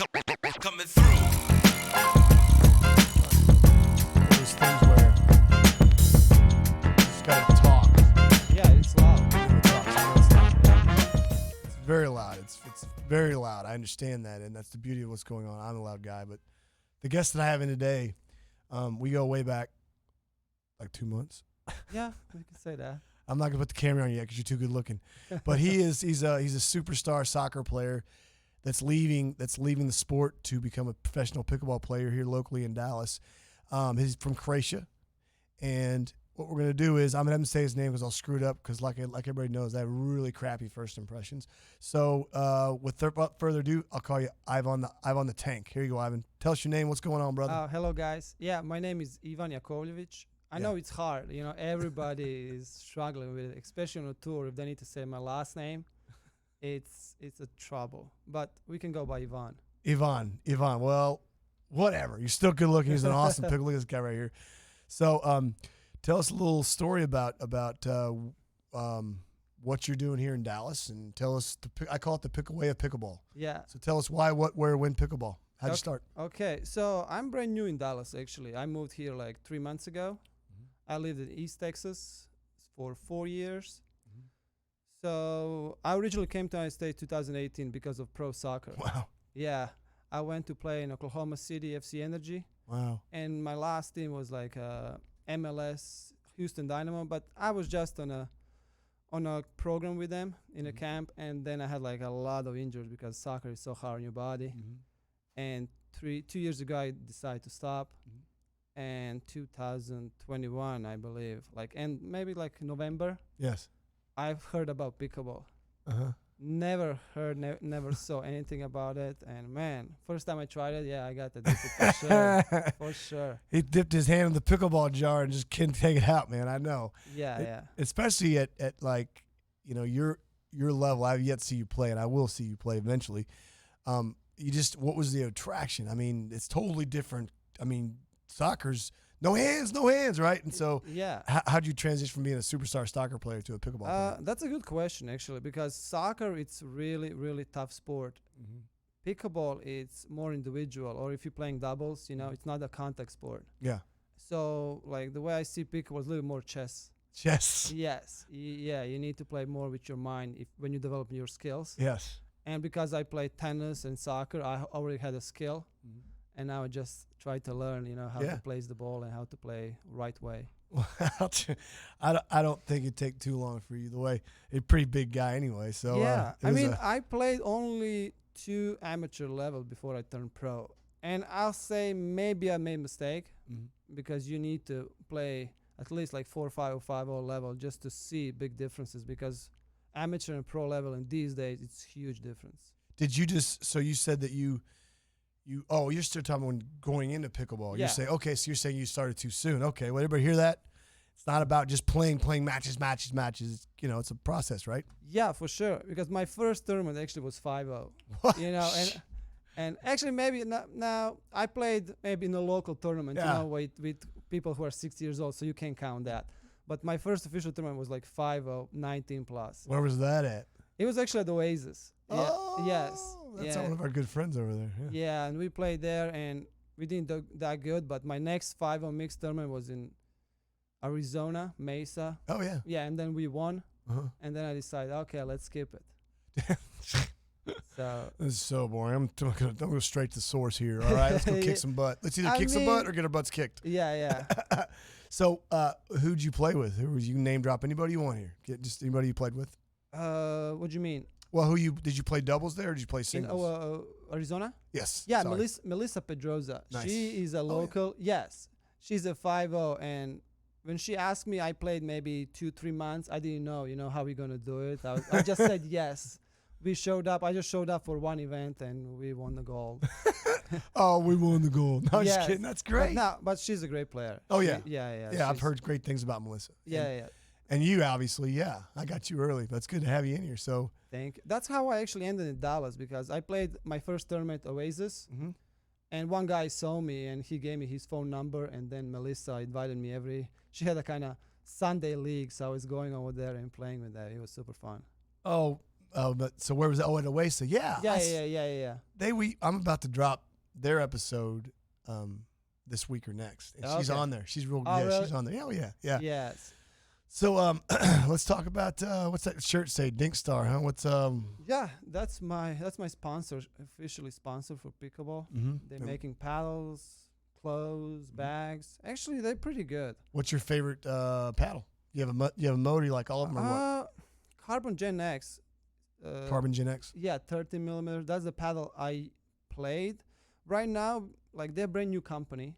Coming through. Those things where you just gotta talk. Yeah, it's loud. It's very loud. It's very loud. I understand that, and that's the beauty of what's going on. I'm a loud guy, but the guest that I have in today, we go way back, like 2 months. Yeah, we can say that. I'm not gonna put the camera on you yet because you're too good looking. But he's a superstar soccer player that's leaving the sport to become a professional pickleball player here locally in Dallas. He's from Croatia, and what we're gonna do is I'm gonna have him say his name because I'll screw it up because like everybody knows I have really crappy first impressions. So without further ado, I'll call you Ivan the Tank. Here you go, Ivan. Tell us your name. What's going on, brother? Hello, guys. Yeah, my name is Ivan Jakovljevic. I know it's hard. You know, everybody is struggling with it, especially on a tour. If they need to say my last name, it's a trouble. But we can go by Ivan. Ivan. Well, whatever. You're still good looking. He's an awesome pickle. Look at this guy right here. So, tell us a little story about what you're doing here in Dallas, and tell us. I call it the pickle way of pickleball. Yeah. So tell us why, what, where, when pickleball. How'd you start? Okay, so I'm brand new in Dallas. Actually, I moved here like 3 months ago. I lived in East Texas for 4 years. So I originally came to United States 2018 because of pro soccer. Wow. Yeah, I went to play in Oklahoma City FC Energy. Wow. And my last team was like MLS Houston Dynamo, but I was just on a program with them in a camp, and then I had like a lot of injuries because soccer is so hard on your body. And 2 years ago I decided to stop. And 2021, I believe, and maybe like November, Yes. I've heard about pickleball. Never heard, never saw anything about it. And man, first time I tried it, I got addicted for sure. For sure. He dipped his hand in the pickleball jar and just couldn't take it out, man. I know. Yeah. Especially at like, your level. I've yet to see you play, and I will see you play eventually. What was the attraction? I mean, it's totally different. I mean, soccer's no hands, right? And so, how'd you transition from being a superstar soccer player to a pickleball player? That's a good question, actually, because soccer, it's really, really tough sport. Pickleball, it's more individual, or if you're playing doubles, it's not a contact sport. Yeah. So, like, the way I see pickleball is a little more chess. Chess. Yes. Yeah, you need to play more with your mind when you develop your skills. Yes. And because I played tennis and soccer, I already had a skill. And now I just try to learn, how to place the ball and how to play right way. Well, I don't think it'd take too long for you. The way you're a pretty big guy anyway. So yeah, I played only 2 amateur level before I turned pro, and I'll say maybe I made a mistake because you need to play at least like 4-5 or 5-0 level just to see big differences, because amateur and pro level in these days, it's huge difference. Did you so you said that you're still talking when going into pickleball. Yeah. You're saying you started too soon. Okay, well, everybody hear that? It's not about just playing matches. It's a process, right? Yeah, for sure. Because my first tournament actually was 5-0. What? And actually maybe now I played maybe in a local tournament, with people who are 60 years old, so you can't count that. But my first official tournament was like 5-0, 19 plus. Where was that at? It was actually at the Oasis. Oh, yes. That's one of our good friends over there. Yeah, and we played there, and we didn't do that good. But my next 5-0 mixed tournament was in Arizona, Mesa. Oh, yeah. Yeah, and then we won. And then I decided, okay, let's skip it. So this is so boring. I'm go straight to the source here. All right, let's go kick some butt. Let's either kick some butt or get our butts kicked. Yeah. So, who'd you play with? You can name drop anybody you want here. Just anybody you played with. What do you mean? Well, did you play doubles there, or did you play singles? In Arizona? Yes. Yeah, sorry. Melissa Pedroza. Nice. She is a local. Yeah. Yes, she's a 5-0, and when she asked me, I played maybe 2-3 months. I didn't know, how we're gonna do it. I just said yes. We showed up. I just showed up for one event, and we won the gold. Oh, we won the gold. No, I'm just kidding. That's great. But she's a great player. Oh, yeah. Yeah, I've heard great things about Melissa. Yeah. And you, obviously, I got you early. But it's good to have you in here. So thank you. That's how I actually ended in Dallas, because I played my first tournament at Oasis, and one guy saw me, and he gave me his phone number, and then Melissa invited me she had a kind of Sunday league, so I was going over there and playing with her. It was super fun. Oh, But so where was that? Oh, at Oasis. Yeah. Yeah. I'm about to drop their episode this week or next. And she's Okay. on there. She's real. Oh, yeah, really? she's on there. Oh, yeah. Yes. So let's talk about what's that shirt say? Dink Star, huh? What's Yeah, that's my sponsor, officially sponsor for pickleball. They're making paddles, clothes, bags. Actually, they're pretty good. What's your favorite paddle? You have a motor you like all of them or what? Carbon Gen X. Carbon Gen X. Yeah, 13 millimeter. That's the paddle I played. Right now, like they're a brand new company.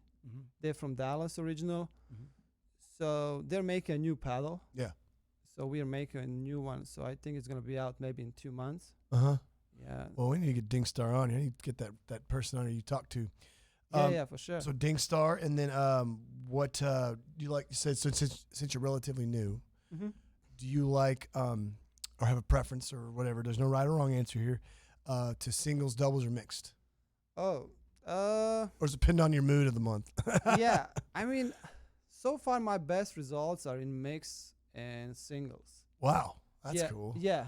They're from Dallas original. So they're making a new paddle. Yeah. So we are making a new one. So I think it's gonna be out maybe in 2 months. Yeah. Well, we need to get Dink Star on here. I need to get that person on here you talked to. Yeah, for sure. So Dink Star, and then what you like? You said so since you're relatively new, do you like or have a preference or whatever? There's no right or wrong answer here. To singles, doubles, or mixed? Oh, or does it depend on your mood of the month? yeah. I mean, so far my best results are in mix and singles. Wow, that's cool. Yeah,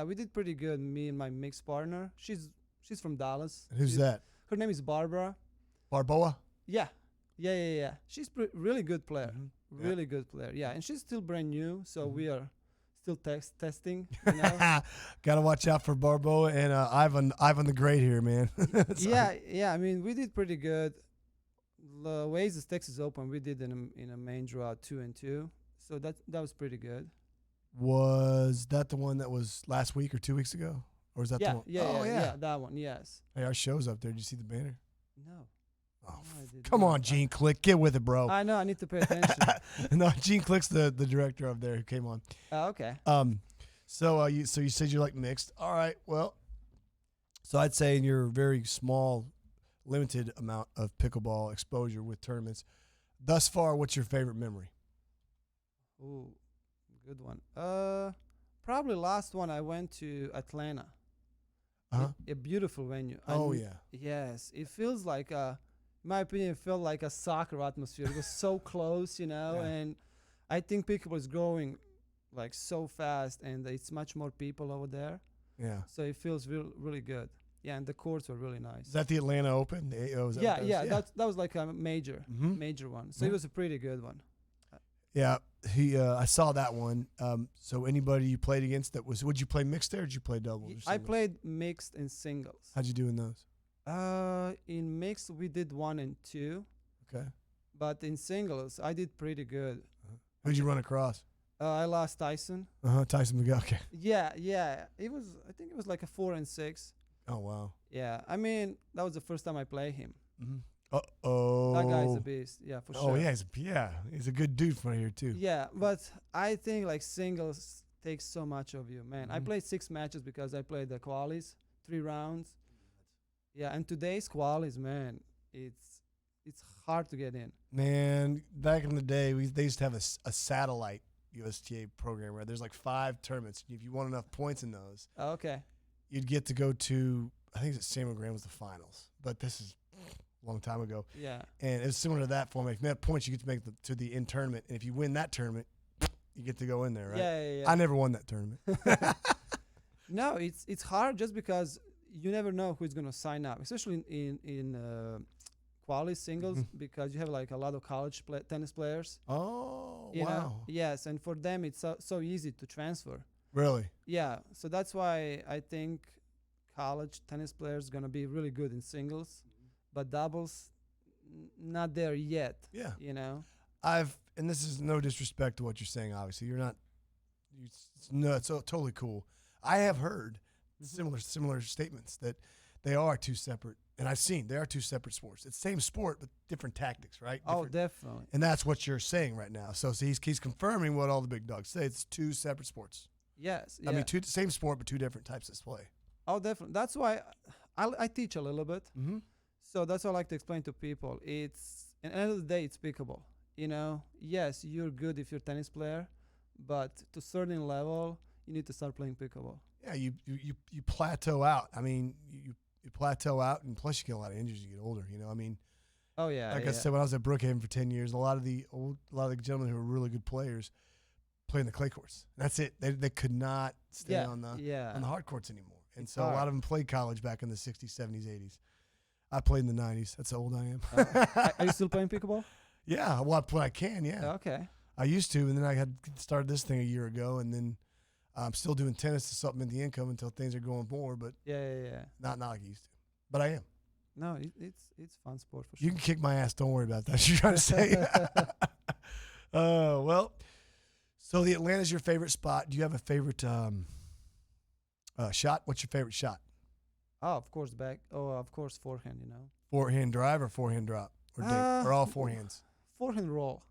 we did pretty good. Me and my mixed partner. She's from Dallas. And who's that? Her name is Barbara. Barboa. Yeah. She's really good player. Really good player. Yeah, and she's still brand new, so we are still testing. You know? Got to watch out for Barboa and Ivan the Great here, man. yeah. I mean, we did pretty good. The Oasis Texas Open, we did in a main draw 2-2, so that was pretty good. Was that the one that was last week or 2 weeks ago, or is that the one? Yeah, that one. Yes. Hey, our show's up there. Did you see the banner? No. Oh, No, come on, Gene Click, get with it, bro. I know. I need to pay attention. No, Gene Click's the director up there who came on. Okay. So you said you like mixed. All right. Well, so I'd say in your very small, limited amount of pickleball exposure with tournaments, thus far, what's your favorite memory? Ooh, good one. Probably last one I went to Atlanta. A beautiful venue. Yes, it feels like in my opinion, it felt like a soccer atmosphere. It was so close, and I think pickleball is growing like so fast, and it's much more people over there. Yeah. So it feels really good. Yeah, and the courts were really nice. Is that the Atlanta Open? That was like a major one. So it was a pretty good one. Yeah, I saw that one. So anybody you played against would you play mixed there or did you play doubles? I played mixed and singles. How'd you do in those? In mixed we did 1 and 2. Okay. But in singles I did pretty good. Who'd you run across? I lost Tyson. Tyson McGill. Okay. Yeah. I think it was like a 4 and 6. Oh wow. Yeah. I mean, that was the first time I played him. Uh-oh. That guy's a beast. Yeah, for sure. Oh yeah, he's a good dude from here too. Yeah, but I think like singles takes so much of you, man. I played 6 matches because I played the qualies, 3 rounds. Yeah, and today's qualies, man, it's hard to get in. Man, back in the day, they used to have a satellite USTA program where there's like 5 tournaments. If you want enough points in those, Okay. you'd get to go to, I think it's Samuel Graham was the finals, but this is a long time ago. Yeah. And it was similar to that format. If you had points, you get to make to the in tournament, and if you win that tournament, you get to go in there, right? Yeah. I never won that tournament. No, it's hard just because you never know who's gonna sign up, especially in quality singles, because you have like a lot of college tennis players. Oh, You wow. know? Yes, and for them it's so easy to transfer. Really? Yeah, so that's why I think college tennis players gonna be really good in singles, but doubles not there yet. Yeah. You know. And this is no disrespect to what you're saying. Obviously, you're not. It's totally cool. I have heard similar statements that they are 2 separate, and I've seen they are 2 separate sports. It's the same sport, but different tactics, right? Oh, definitely. And that's what you're saying right now. So he's confirming what all the big dogs say. It's 2 separate sports. Yes. I mean, same sport, but 2 different types of play. Oh, definitely. That's why I teach a little bit. Mm-hmm. So that's what I like to explain to people. It's at the end of the day, it's pickleball. You know, yes, you're good if you're a tennis player, but to a certain level, you need to start playing pickleball. Yeah, you plateau out. I mean, you plateau out, and plus you get a lot of injuries as you get older. You know, I mean, oh yeah. Like I said, when I was at Brookhaven for 10 years, a lot of the gentlemen who were really good players playing the clay courts. That's it. They could not stay on the hard courts anymore. And It's so hard. a lot of them played college back in the 60s, 70s, 80s. I played in the 90s. That's how old I am. Are you still playing pickleball? Yeah, well, I play. I can, yeah. Okay. I used to, and then I had started this thing a year ago, and then I'm still doing tennis to supplement the income until things are going more, but Yeah. not like I used to. But I am. No, it's fun sport for sure. You can kick my ass. Don't worry about that. You're trying to say. Well, so the Atlanta's your favorite spot. Do you have a favorite shot? What's your favorite shot? Oh, of course, back. Oh, of course, forehand. You know. Forehand drive or forehand drop? Or, or all forehands? Forehand roll.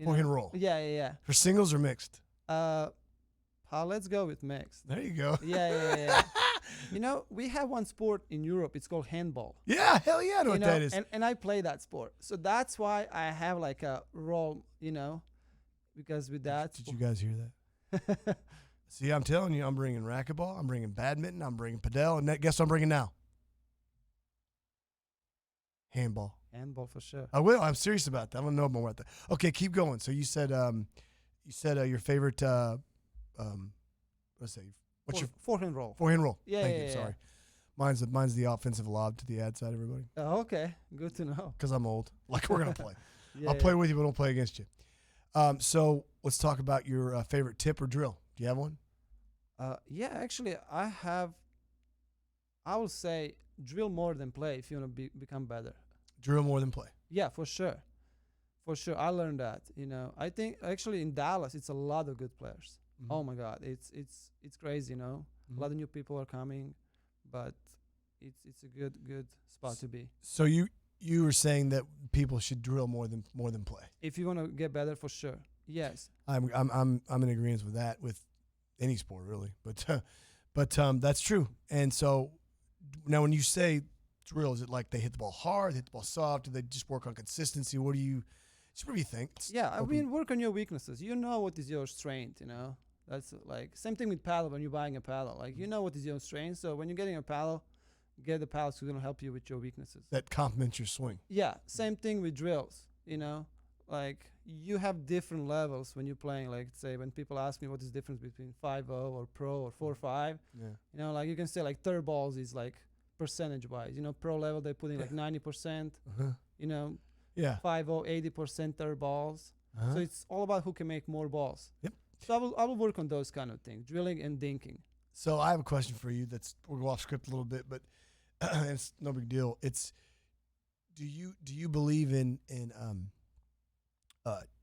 Forehand roll. Yeah. For singles or mixed? Let's go with mixed. There you go. Yeah. You know, we have one sport in Europe. It's called handball. Yeah, hell yeah, I know what that is. And I play that sport. So that's why I have like a roll, because with that. Did you guys hear that? See, I'm telling you, I'm bringing racquetball, I'm bringing badminton, I'm bringing padel, and guess what I'm bringing now? Handball. Handball for sure. I will. I'm serious about that. I want to know more about that. Okay, keep going. So you said your favorite let's say what's your forehand roll? Forehand roll. Yeah, Thank yeah, you. yeah. Sorry. Mine's the offensive lob to the ad side, everybody. Oh, okay. Good to know. Because I'm old. Like we're gonna play. Yeah, I'll play with you, but don't play against you. So let's talk about your favorite tip or drill. Do you have one? Yeah, actually, I will say drill more than play if you want to become better. Drill more than play. Yeah, for sure. For sure. I learned that, I think actually in Dallas, it's a lot of good players. Mm-hmm. Oh my God. It's crazy, Mm-hmm. A lot of new people are coming, but it's a good spot to be. So you were saying that people should drill more than play. If you want to get better, for sure. Yes. I'm in agreement with that with any sport really, but that's true. And so now when you say drill, is it like they hit the ball hard, they hit the ball soft? Do they just work on consistency? What do you think? Work on your weaknesses. You know what is your strength, That's like same thing with paddle when you're buying a paddle. Like you know what is your strength. So when you're getting a paddle, get the paddles who's gonna help you with your weaknesses. That complements your swing. Yeah. Same thing with drills, Like you have different levels when you're playing. Like say when people ask me what is the difference between 5-0 or pro or 4-5. Yeah. Like you can say like third balls is like percentage wise. Pro level they're putting like 90%. Yeah. 5-0, 80% third balls. So it's all about who can make more balls. Yep. So I will work on those kind of things, drilling and dinking. So I have a question for you. We'll go off script a little bit, but it's no big deal. It's do you believe in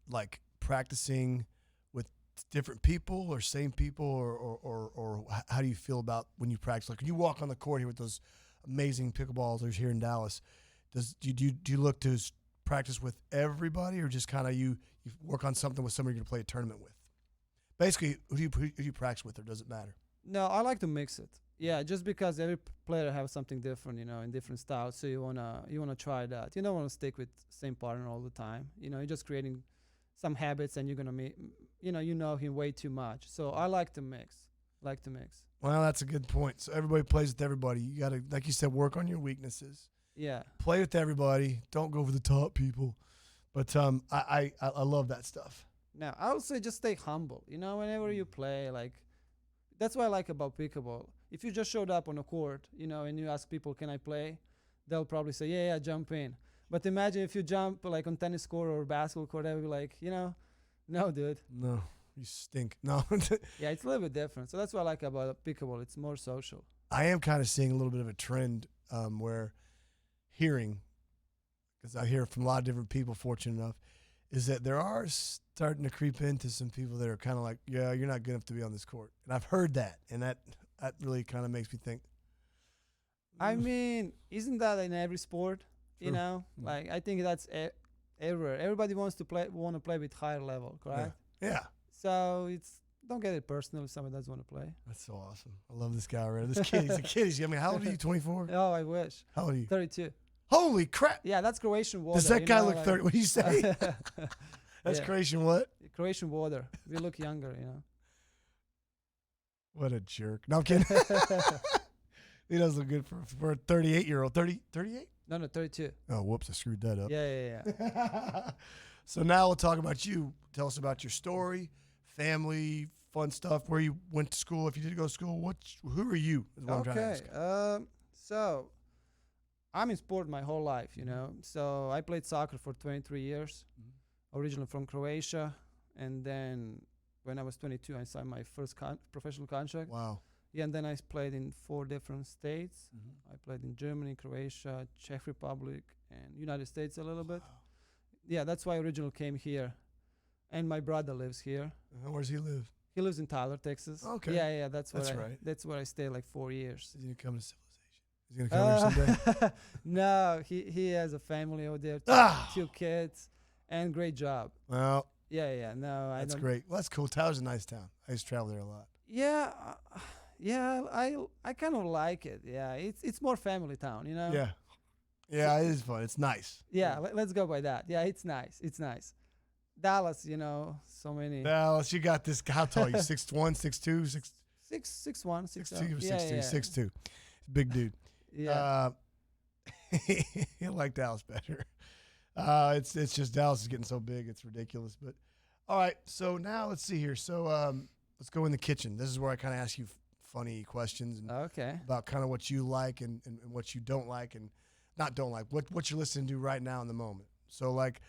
like practicing with different people or same people or how do you feel about when you practice? Like when you walk on the court here with those amazing pickleballers here in Dallas, do you look to practice with everybody or just kind of you work on something with somebody you're going to play a tournament with? Basically, who do you practice with, or does it matter? No, I like to mix it. Yeah, just because every player has something different, in different styles. So you wanna try that. You don't wanna stick with same partner all the time. You're just creating some habits, and you're gonna meet. You know him way too much. So I like to mix. Well, that's a good point. So everybody plays with everybody. You gotta, like you said, work on your weaknesses. Yeah. Play with everybody. Don't go over the top people. But I love that stuff. Now, I would say just stay humble. Whenever you play, like, that's what I like about pickleball. If you just showed up on a court, and you ask people, can I play? They'll probably say, yeah, jump in. But imagine if you jump, like, on tennis court or basketball court, they'll be like, no, dude. No, you stink. No. Yeah, it's a little bit different. So that's what I like about pickleball. It's more social. I am kind of seeing a little bit of a trend where hearing, because I hear from a lot of different people, fortunate enough, is that there are starting to creep into some people that are kind of like, yeah, you're not good enough to be on this court. And I've heard that, and that really kind of makes me think. I mean, isn't that in every sport? True. Like I think that's everywhere. Everybody want to play with higher level, correct? Yeah. So don't get it personal if somebody doesn't want to play. That's so awesome. I love this guy already. This kid, he's a kid. How old are you? 24? Oh, I wish. How old are you? 32. Holy crap! Yeah, that's Croatian water. Does that guy look 30? What do you say? That's Yeah. Croatian what? Croatian water. We look younger, What a jerk. No, I'm kidding. He does look good for a 38-year-old. 38? No, 32. Oh, whoops. I screwed that up. Yeah. So now we'll talk about you. Tell us about your story, family, fun stuff, where you went to school, if you did go to school, who are you? Is what I'm trying to ask. So I'm in sport my whole life, you know. So I played soccer for 23 years, originally from Croatia, and then when I was 22, I signed my first professional contract. Wow. Yeah, and then I played in 4 different states. I played in Germany, Croatia, Czech Republic, and United States a little bit. Yeah, that's why I originally came here. And my brother lives here. Where does he live? He lives in Tyler, Texas. Okay. Yeah, that's right. That's where I stayed like 4 years. Is he gonna come to civilization? Is he gonna come here someday? No, he has a family over there, 2 kids, and great job. Well, Yeah, no, that's great. Well, that's cool. Tyler's a nice town. I used to travel there a lot. Yeah, I kind of like it. Yeah, it's more family town, you know. Yeah, it is fun. It's nice. Yeah, let's go by that. Yeah, it's nice. Dallas, you know, so many. Dallas, you got this. How tall are you? 6'1", 6'2", 6'1", 6'2", 6'3", yeah. 6'2". Big dude. Yeah. He'll like Dallas better. It's just Dallas is getting so big, it's ridiculous. But all right, so now let's see here. So let's go in the kitchen. This is where I kind of ask you funny questions about kind of what you like and what you don't like, and not don't like, what you're listening to right now in the moment. So like,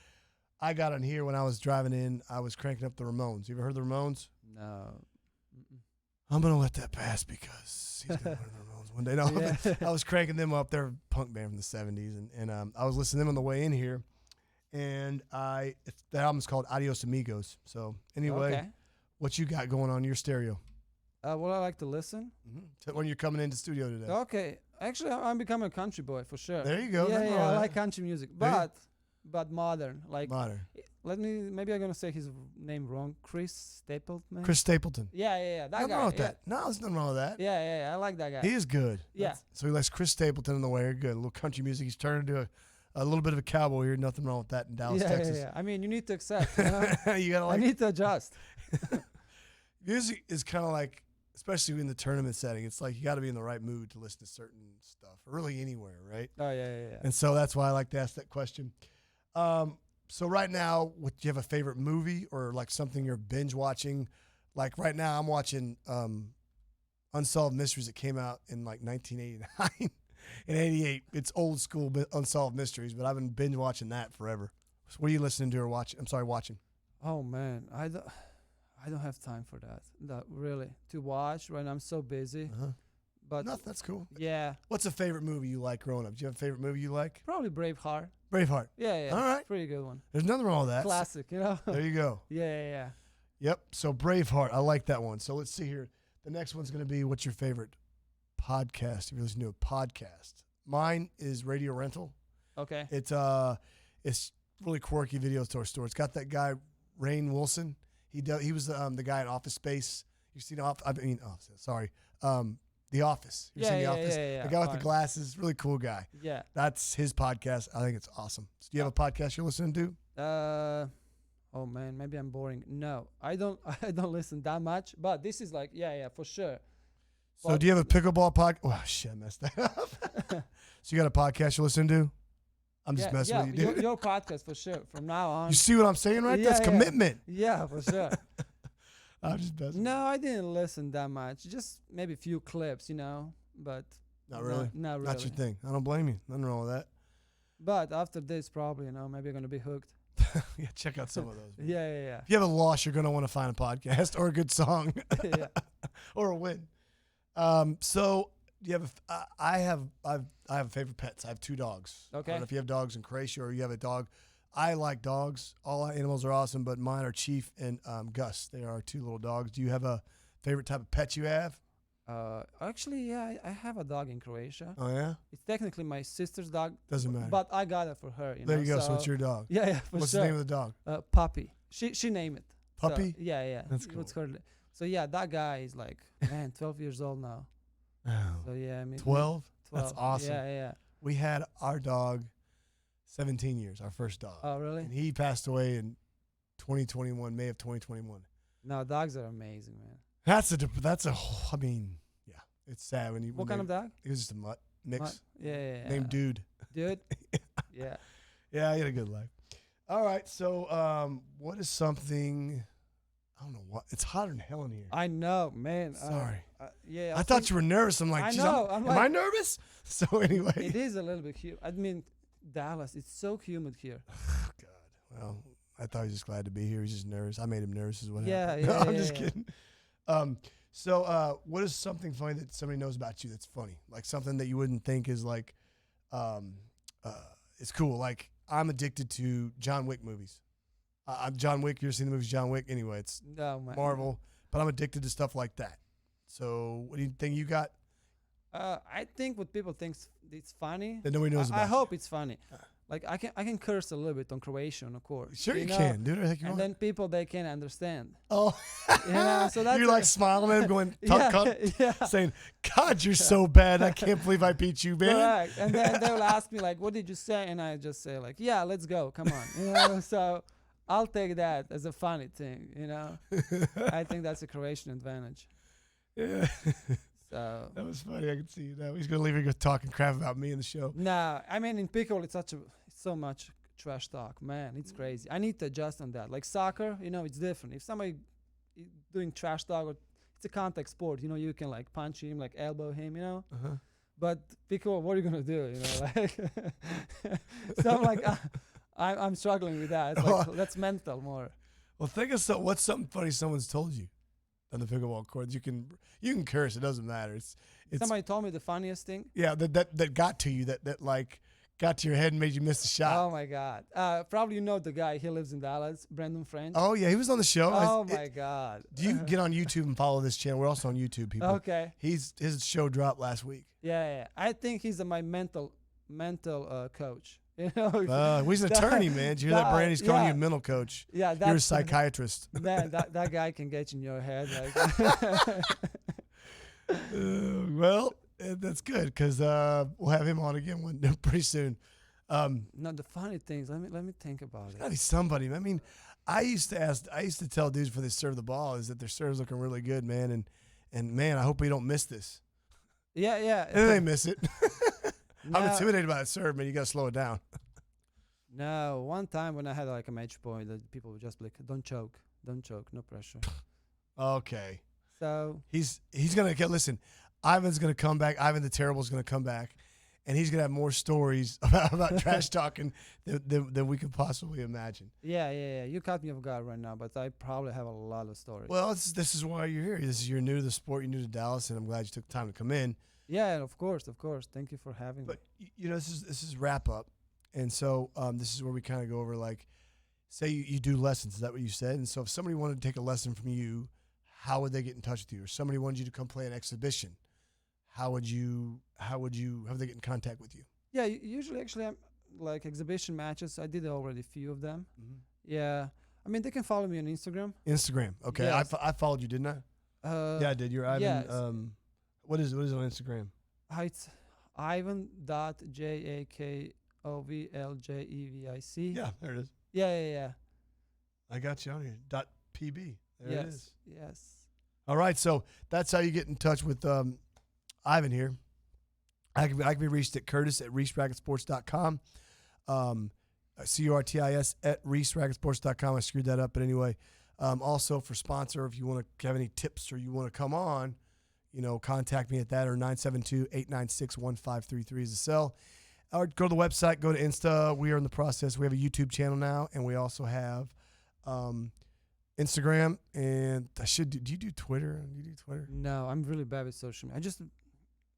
I got on here when I was driving in, I was cranking up the Ramones. You ever heard the Ramones? No. I'm going to let that pass because he's going to learn the Ramones one day. No, I was cranking them up. They're a punk band from the 70s. And I was listening to them on the way in here. And the album's called Adios Amigos. So anyway, what you got going on your stereo? What I like to listen? When you're coming into studio today. Okay. Actually, I'm becoming a country boy for sure. There you go. Yeah, I like country music. But modern. Like modern. Maybe I'm going to say his name wrong. Chris Stapleton. Chris Stapleton. Yeah. That nothing guy. Wrong with that. No, there's nothing wrong with that. Yeah. I like that guy. He is good. Yeah. So he likes Chris Stapleton in the way. Good. A little country music. He's turned into a little bit of a cowboy here. Nothing wrong with that in Dallas, Texas. Yeah. I mean, you need to accept. You know? You gotta I need to adjust. Music is kind of like, especially in the tournament setting, it's like you got to be in the right mood to listen to certain stuff, or really anywhere, right? Oh, yeah. And so that's why I like to ask that question. So right now, do you have a favorite movie or like something you're binge watching? Like right now, I'm watching Unsolved Mysteries that came out in like 1989 and 88. It's old school Unsolved Mysteries, but I've been binge watching that forever. So what are you listening to or watching? Watching. Oh man, I don't have time for that really to watch right now. I'm so busy. But no, that's cool. Yeah. What's a favorite movie you like growing up? Do you have a favorite movie you like? Probably Braveheart. Braveheart. Yeah. All right. Pretty good one. There's nothing wrong with that. Classic, you know. There you go. Yeah. Yep. So Braveheart, I like that one. So let's see here. The next one's going to be, what's your favorite podcast? If you listen to a podcast, mine is Radio Rental. Okay. It's really quirky video store. It's got that guy Rainn Wilson. He was the guy in Office Space. You've seen The Office. You've seen The Office. Yeah. The guy with the glasses, really cool guy. Yeah. That's his podcast. I think it's awesome. So do you have a podcast you're listening to? Oh man, maybe I'm boring. No, I don't listen that much. But this is like, yeah, for sure. So But do you have a pickleball podcast? Oh shit, I messed that up. So you got a podcast you listen to? I'm just messing with you, dude. Your podcast for sure. From now on. You see what I'm saying, right? Yeah, That's commitment. Yeah, for sure. I'm just messing. No, I didn't listen that much. Just maybe a few clips, you know. But not really. Not really. Not your thing. I don't blame you. Nothing wrong with that. But after this, probably, you know, maybe I'm gonna be hooked. Yeah, check out some of those. Yeah. If you have a loss, you're gonna want to find a podcast or a good song, Yeah. or a win. So do you have I have favorite pets. I have 2 dogs. Okay. I don't know if you have dogs in Croatia or you have a dog. I like dogs. All animals are awesome, but mine are Chief and Gus. They are 2 little dogs. Do you have a favorite type of pet you have? Actually, yeah, I have a dog in Croatia. Oh yeah. It's technically my sister's dog. Doesn't matter. But I got it for her. There you go. So it's your dog. Yeah, for What's sure. the name of the dog? Puppy. She named it. Puppy? So, yeah. That's cool. What's her? So yeah, that guy is like 12 years old now. Oh. So yeah, I mean 12? That's awesome. Yeah. We had our dog 17 years, our first dog. Oh really? And he passed away in 2021, May of 2021. No, dogs are amazing, man. That's a whole, I mean, yeah, it's sad when you. What kind of dog? He was just a mutt mix. Mutt? Yeah. Named Dude. Dude? Yeah. Yeah, he had a good life. All right, so what is something? I don't know what. It's hotter than hell in here. I know, man. Sorry. Yeah. I thought you were nervous. I'm like, I geez, know. am like, I nervous? So anyway. It is a little bit humid. I mean, Dallas, it's so humid here. God. Well, I thought he was just glad to be here. He's just nervous. I made him nervous is what Yeah, happened. yeah, No, I'm yeah, just yeah. kidding. What is something funny that somebody knows about you that's funny? Like something that you wouldn't think is like, it's cool. Like I'm addicted to John Wick movies. I'm John Wick. You ever seen the movies John Wick? Anyway, it's No, man. Marvel, but I'm addicted to stuff like that. So what do you think you got I think what people think it's funny. that nobody knows about? I hope it's funny. Like I can curse a little bit on Croatian, of course. Sure you know? can. Do whatever the heck you And want. then people they can understand. Oh, You know, so that's you're like smiling at him, going, yeah. saying, "God, you're so bad. I can't believe I beat you, man." Correct. And then they will ask me like, "What did you say?" And I just say like, "Yeah, let's go. Come on." You know, so I'll take that as a funny thing. You know, I think that's a Croatian advantage. Yeah, So that was funny. I can see you now. He's gonna leave here talking crap about me in the show. no, I mean in pickleball it's so much trash talk, man. It's crazy. I need to adjust on that. Like soccer, you know, it's different. If somebody doing trash talk, or it's a contact sport. You know, you can like punch him, like elbow him. You know. Uh-huh. But pickleball, what are you gonna do? You know, like so I'm like I'm struggling with that. It's like that's mental more. Well, think of what's something funny someone's told you on the pickleball courts. You can curse. It doesn't matter. It's Somebody told me the funniest thing. yeah that got to you that like got to your head and made you miss the shot. Oh my God! Probably you know the guy. He lives in Dallas, Brendan French. Oh yeah, he was on the show. Oh my God! Do you get on YouTube and follow this channel? We're also on YouTube, people. Okay. His show dropped last week. Yeah. I think he's my mental coach. You know. He's an attorney, man. Did you hear that, Brand? He's calling you a mental coach. Yeah, You're a psychiatrist. Man, that guy can get in your head. Like. Well, that's good because we'll have him on again pretty soon. No, the funny things. Let me think about it. Gotta be somebody. I mean, I used to tell dudes before they serve the ball is that their serve's looking really good, man. And man, I hope we don't miss this. Yeah. And then they miss it. No, I'm intimidated by that serve, man. You gotta slow it down. No, one time when I had like a match point, that people would just be like, don't choke, no pressure. Okay. So He's gonna get. Listen, Ivan's gonna come back. Ivan the Terrible's gonna come back, and he's gonna have more stories about trash talking than we could possibly imagine. yeah. You caught me off guard right now, but I probably have a lot of stories. Well, this is why you're here. You're new to the sport. You're new to Dallas, and I'm glad you took time to come in. Yeah, of course. Thank you for having me. But you know, this is wrap up, and so this is where we kind of go over like, say you do lessons. Is that what you said? And so if somebody wanted to take a lesson from you, how would they get in touch with you? Or somebody wanted you to come play an exhibition, how would they get in contact with you? Yeah, usually actually I'm like exhibition matches. I did already a few of them. Mm-hmm. Yeah, I mean they can follow me on Instagram. Instagram, okay. Yes. I followed you, didn't I? Yeah, I did. You're Ivan. yes. What is it on Instagram? It's Ivan.Jakovljevic. Yeah, there it is. Yeah. I got you on here. .pb. There it is. Yes. All right, so that's how you get in touch with Ivan here. I can be reached at Curtis@ReeseRacketSports.com. Curtis @ReeseRacketSports.com. I screwed that up, but anyway. Also for sponsor, if you want to have any tips or you want to come on, contact me at that, or 972-896-1533 is the cell. Or go to the website, go to Insta. We are in the process. We have a YouTube channel now, and we also have Instagram. And do you do Twitter? No, I'm really bad with social media.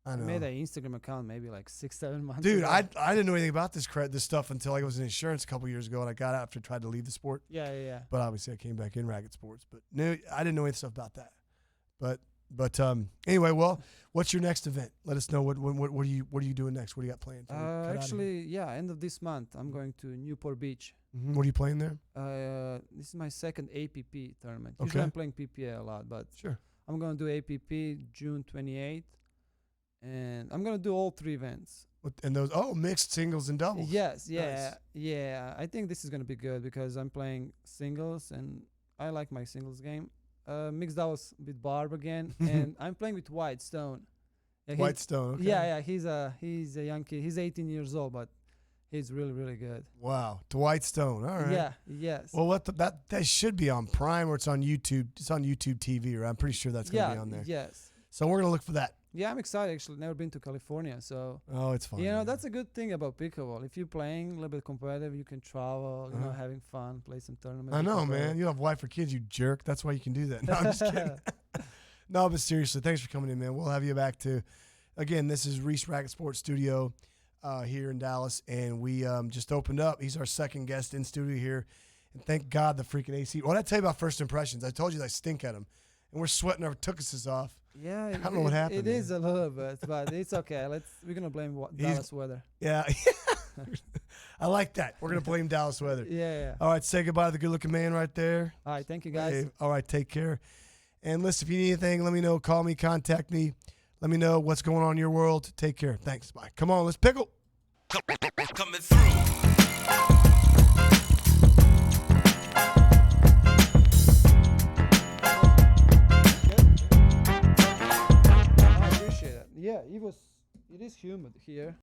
I know. made an Instagram account maybe like 6-7 months Dude, ago. I didn't know anything about this stuff until I was in insurance a couple years ago, and I got out after I tried to leave the sport. Yeah. But obviously, I came back in racket sports. But no, I didn't know any stuff about that. But anyway, well, what's your next event? Let us know what are you doing next? What do you got planned? End of this month, I'm going to Newport Beach. Mm-hmm. What are you playing there? This is my second APP tournament. Okay. Usually I'm playing PPA a lot, but Sure. I'm going to do APP June 28th, and I'm going to do all 3 events. And those mixed singles and doubles. Yes, Nice. yeah. I think this is going to be good because I'm playing singles, and I like my singles game. Mixed doubles with Barb again, and I'm playing with White Stone. Yeah, White Stone. Okay. Yeah. He's a young kid. He's 18 years old, but He's really, really good. Wow, Dwight Stone. All right. Yeah. Yes. Well, that should be on Prime or it's on YouTube. It's on YouTube TV, right? I'm pretty sure that's gonna be on there. Yes. So we're gonna look for that. Yeah, I'm excited. Actually, never been to California, so Oh, it's fun. you know man. that's a good thing about pickleball. If you're playing a little bit competitive, you can travel. You know, having fun, play some tournaments. I know, pickleball. man. You don't have wife or kids, you jerk. That's why you can do that. No, I'm just kidding. No, but seriously, thanks for coming in, man. We'll have you back too. Again, this is Reese Racket Sports Studio here in Dallas, and we just opened up. He's our second guest in studio here, and thank God the freaking AC. What did I tell you about first impressions? I told you that I stink at him, and we're sweating our tuchuses off. Yeah, I don't know what happened. It is a little bit, but it's okay. We're gonna blame Dallas weather. Yeah, I like that. We're gonna blame Dallas weather. Yeah. All right, say goodbye to the good-looking man right there. All right, thank you guys. Hey, all right, take care. And listen, if you need anything, let me know. Call me, contact me. Let me know what's going on in your world. Take care. Thanks. Bye. Come on, let's pickle. Coming through. Yeah, it is humid here.